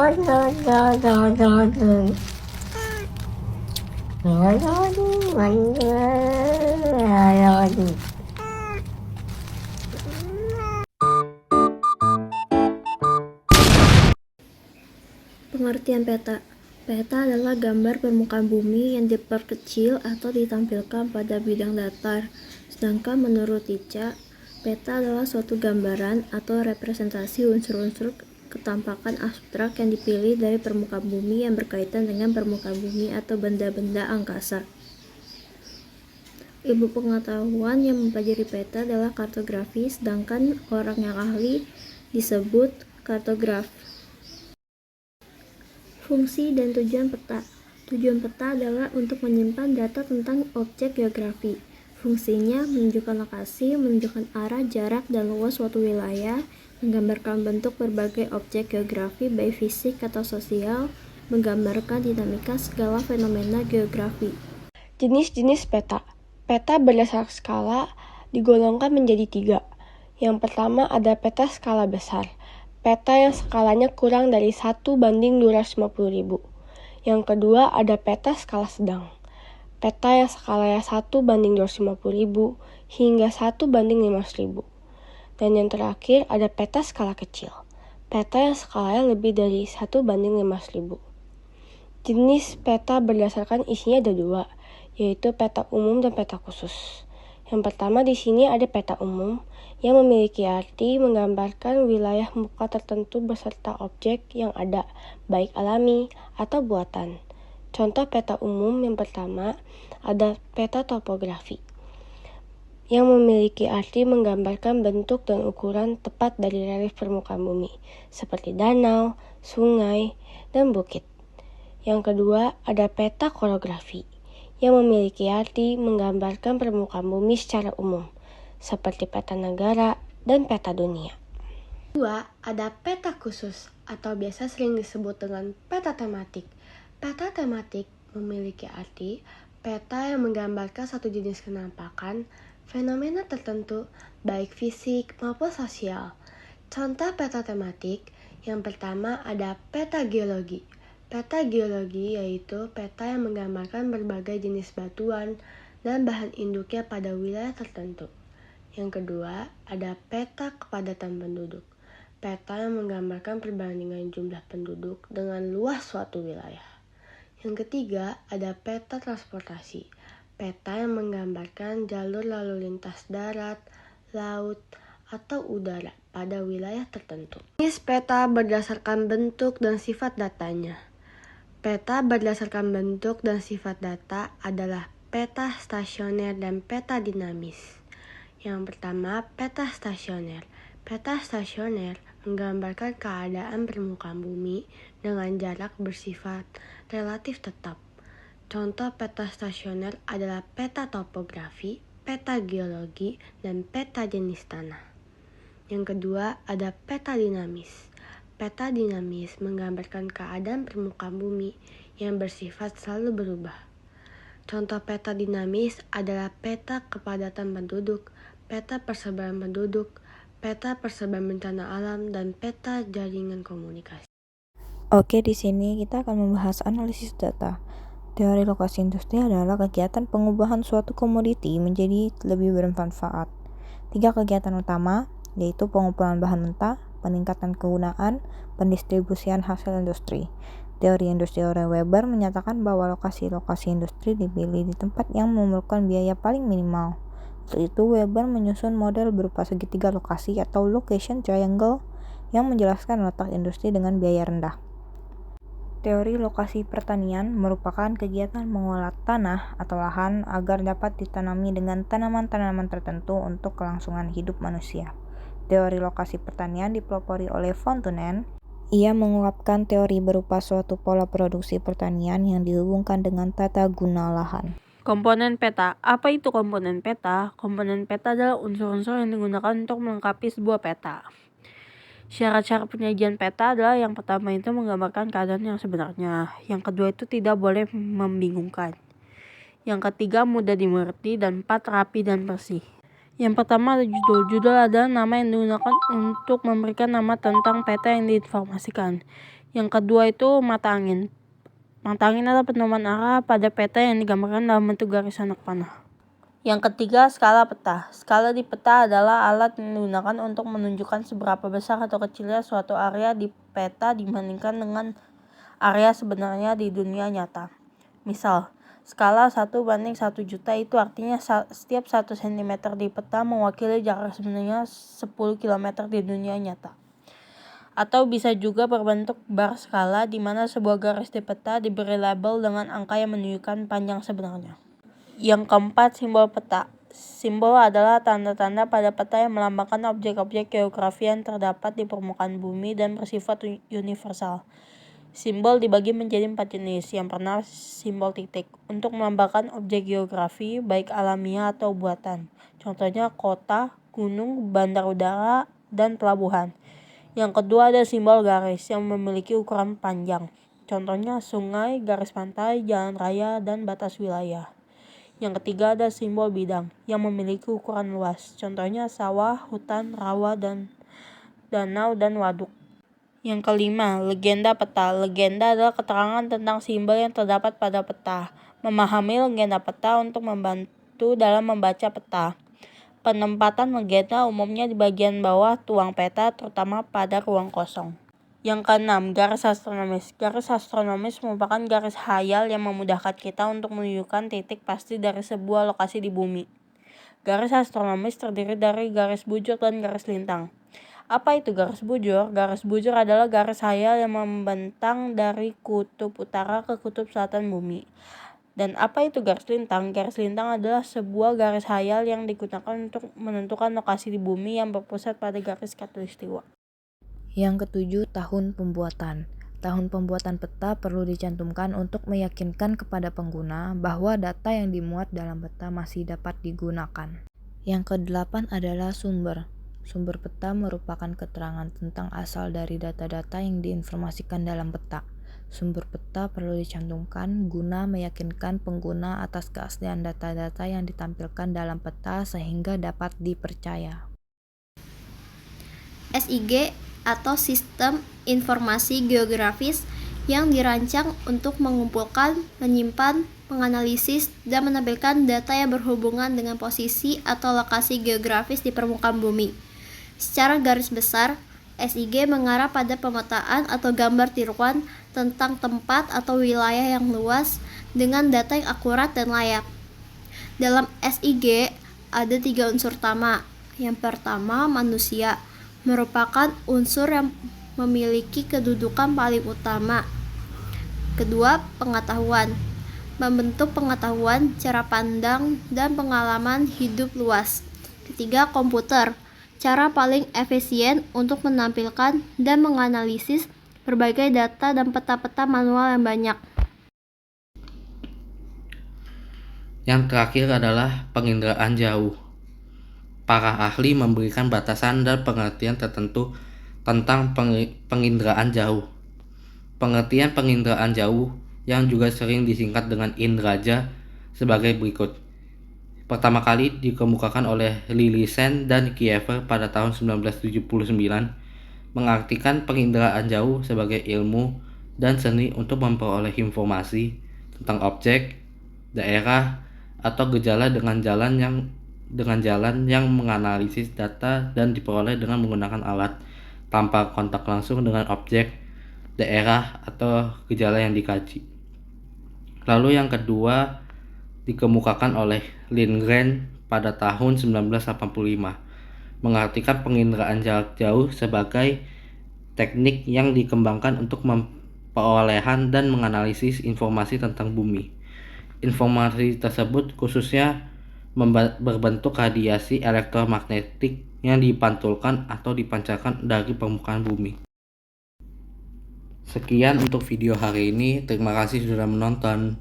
Pengertian peta. Peta adalah gambar permukaan bumi yang diperkecil atau ditampilkan pada bidang datar. Sedangkan menurut Tica, peta adalah suatu gambaran atau representasi unsur-unsur ketampakan abstrak yang dipilih dari permukaan bumi yang berkaitan dengan permukaan bumi atau benda-benda angkasa. Ilmu pengetahuan yang mempelajari peta adalah kartografi, sedangkan orang yang ahli disebut kartograf. Fungsi dan tujuan peta. Tujuan peta adalah untuk menyimpan data tentang objek geografi. Fungsinya menunjukkan lokasi, menunjukkan arah, jarak, dan luas suatu wilayah, menggambarkan bentuk berbagai objek geografi baik fisik atau sosial, menggambarkan dinamika segala fenomena geografi. Jenis-jenis peta. Peta berdasar skala digolongkan menjadi 3. Yang pertama ada peta skala besar. Peta yang skalanya kurang dari 1:250.000. Yang kedua ada peta skala sedang. Peta yang skalanya 1:250.000 hingga 1:500.000. Dan yang terakhir ada peta skala kecil. Peta yang skalanya lebih dari 1:500.000. Jenis peta berdasarkan isinya ada 2, yaitu peta umum dan peta khusus. Yang pertama di sini ada peta umum yang memiliki arti menggambarkan wilayah muka tertentu beserta objek yang ada, baik alami atau buatan. Contoh peta umum yang pertama ada peta topografi yang memiliki arti menggambarkan bentuk dan ukuran tepat dari relief permukaan bumi, seperti danau, sungai, dan bukit. Yang kedua ada peta korografi yang memiliki arti menggambarkan permukaan bumi secara umum, seperti peta negara dan peta dunia. Kedua, ada peta khusus atau biasa sering disebut dengan peta tematik. Peta tematik memiliki arti peta yang menggambarkan satu jenis kenampakan, fenomena tertentu, baik fisik maupun sosial. Contoh peta tematik yang pertama ada peta geologi. Peta geologi yaitu peta yang menggambarkan berbagai jenis batuan dan bahan induknya pada wilayah tertentu. Yang kedua, ada peta kepadatan penduduk. Peta yang menggambarkan perbandingan jumlah penduduk dengan luas suatu wilayah. Yang ketiga, ada peta transportasi. Peta yang menggambarkan jalur lalu lintas darat, laut, atau udara pada wilayah tertentu. Jenis peta berdasarkan bentuk dan sifat datanya. Peta berdasarkan bentuk dan sifat data adalah peta stasioner dan peta dinamis. Yang pertama, peta stasioner. Peta stasioner menggambarkan keadaan permukaan bumi dengan jarak bersifat relatif tetap. Contoh peta stasioner adalah peta topografi, peta geologi, dan peta jenis tanah. Yang kedua, ada peta dinamis. Peta dinamis menggambarkan keadaan permukaan bumi yang bersifat selalu berubah. Contoh peta dinamis adalah peta kepadatan penduduk, peta persebaran penduduk, peta persebaran bencana alam, dan peta jaringan komunikasi. Oke, di sini kita akan membahas analisis data. Teori lokasi industri adalah kegiatan pengubahan suatu komoditi menjadi lebih bermanfaat. 3 kegiatan utama, yaitu pengumpulan bahan mentah, peningkatan kegunaan, pendistribusian hasil industri. Teori industri oleh Weber menyatakan bahwa lokasi-lokasi industri dipilih di tempat yang memerlukan biaya paling minimal. Untuk itu, Weber menyusun model berupa segitiga lokasi atau location triangle yang menjelaskan letak industri dengan biaya rendah. Teori lokasi pertanian merupakan kegiatan mengolah tanah atau lahan agar dapat ditanami dengan tanaman-tanaman tertentu untuk kelangsungan hidup manusia. Teori lokasi pertanian dipelopori oleh Fontaine. Ia mengungkapkan teori berupa suatu pola produksi pertanian yang dihubungkan dengan tata guna lahan. Komponen peta. Apa itu komponen peta? Komponen peta adalah unsur-unsur yang digunakan untuk melengkapi sebuah peta. Syarat-syarat penyajian peta adalah yang pertama itu menggambarkan keadaan yang sebenarnya. Yang kedua itu tidak boleh membingungkan. Yang ketiga mudah dimengerti, dan 4 rapi dan bersih. Yang pertama ada judul. Judul adalah nama yang digunakan untuk memberikan nama tentang peta yang diinformasikan. Yang kedua itu mata angin. Mata angin adalah pedoman arah pada peta yang digambarkan dalam bentuk garis anak panah. Yang ketiga, skala peta. Skala di peta adalah alat yang digunakan untuk menunjukkan seberapa besar atau kecilnya suatu area di peta dibandingkan dengan area sebenarnya di dunia nyata. Misal, skala 1:1 juta itu artinya setiap 1 cm di peta mewakili jarak sebenarnya 10 km di dunia nyata. Atau bisa juga berbentuk bar skala di mana sebuah garis di peta diberi label dengan angka yang menunjukkan panjang sebenarnya. Yang keempat, simbol peta. Simbol adalah tanda-tanda pada peta yang melambangkan objek-objek geografi yang terdapat di permukaan bumi dan bersifat universal. Simbol dibagi menjadi 4 jenis. Yang pertama, simbol titik untuk melambangkan objek geografi baik alamiah atau buatan. Contohnya kota, gunung, bandar udara, dan pelabuhan. Yang kedua ada simbol garis yang memiliki ukuran panjang. Contohnya sungai, garis pantai, jalan raya, dan batas wilayah. Yang ketiga ada simbol bidang yang memiliki ukuran luas. Contohnya sawah, hutan, rawa, dan danau dan waduk. Yang kelima, legenda peta. Legenda adalah keterangan tentang simbol yang terdapat pada peta. Memahami legenda peta untuk membantu dalam membaca peta. Penempatan legenda umumnya di bagian bawah tuang peta, terutama pada ruang kosong. Yang keenam, garis astronomis. Garis astronomis merupakan garis khayal yang memudahkan kita untuk menunjukkan titik pasti dari sebuah lokasi di bumi. Garis astronomis terdiri dari garis bujur dan garis lintang. Apa itu garis bujur? Garis bujur adalah garis khayal yang membentang dari kutub utara ke kutub selatan bumi. Dan apa itu garis lintang? Garis lintang adalah sebuah garis khayal yang digunakan untuk menentukan lokasi di bumi yang berpusat pada garis khatulistiwa. Yang ketujuh, tahun pembuatan. Tahun pembuatan peta perlu dicantumkan untuk meyakinkan kepada pengguna bahwa data yang dimuat dalam peta masih dapat digunakan. Yang kedelapan adalah sumber. Sumber peta merupakan keterangan tentang asal dari data-data yang diinformasikan dalam peta. Sumber peta perlu dicantumkan guna meyakinkan pengguna atas keaslian data-data yang ditampilkan dalam peta sehingga dapat dipercaya. SIG atau Sistem Informasi Geografis yang dirancang untuk mengumpulkan, menyimpan, menganalisis, dan menampilkan data yang berhubungan dengan posisi atau lokasi geografis di permukaan bumi. Secara garis besar, SIG mengarah pada pemetaan atau gambar tiruan tentang tempat atau wilayah yang luas dengan data yang akurat dan layak. Dalam SIG ada 3 unsur utama. Yang pertama, manusia merupakan unsur yang memiliki kedudukan paling utama. Kedua, pengetahuan membentuk pengetahuan, cara pandang, dan pengalaman hidup luas. Ketiga, komputer cara paling efisien untuk menampilkan dan menganalisis berbagai data dan peta-peta manual yang banyak. Yang terakhir adalah penginderaan jauh. Para ahli memberikan batasan dan pengertian tertentu tentang penginderaan jauh. Pengertian penginderaan jauh yang juga sering disingkat dengan inderaja sebagai berikut. Pertama kali dikemukakan oleh Lillisen dan Kiefer pada tahun 1979, mengartikan penginderaan jauh sebagai ilmu dan seni untuk memperoleh informasi tentang objek, daerah, atau gejala dengan jalan yang menganalisis data dan diperoleh dengan menggunakan alat tanpa kontak langsung dengan objek, daerah, atau gejala yang dikaji. Lalu yang kedua dikemukakan oleh Lindgren pada tahun 1985, mengartikan penginderaan jarak jauh sebagai teknik yang dikembangkan untuk perolehan dan menganalisis informasi tentang bumi. Informasi tersebut khususnya berbentuk radiasi elektromagnetik yang dipantulkan atau dipancarkan dari permukaan bumi. Sekian untuk video hari ini. Terima kasih sudah menonton.